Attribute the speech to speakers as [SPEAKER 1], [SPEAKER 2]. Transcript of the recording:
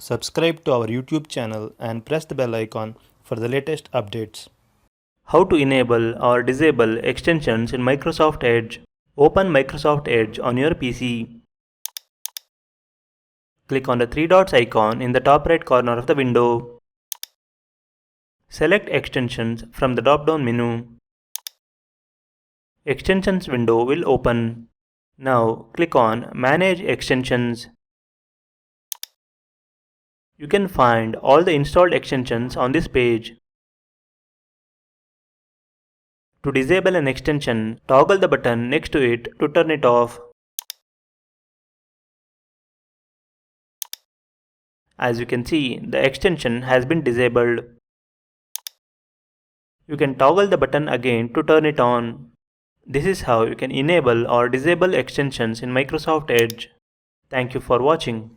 [SPEAKER 1] Subscribe to our YouTube channel and press the bell icon for the latest updates. How to enable or disable extensions in Microsoft Edge. Open Microsoft Edge on your PC. Click on the three dots icon in the top right corner of the window. Select Extensions from the drop-down menu. Extensions window will open. Now click on Manage Extensions. You can find all the installed extensions on this page. To disable an extension, toggle the button next to it to turn it off. As you can see, the extension has been disabled. You can toggle the button again to turn it on. This is how you can enable or disable extensions in Microsoft Edge. Thank you for watching.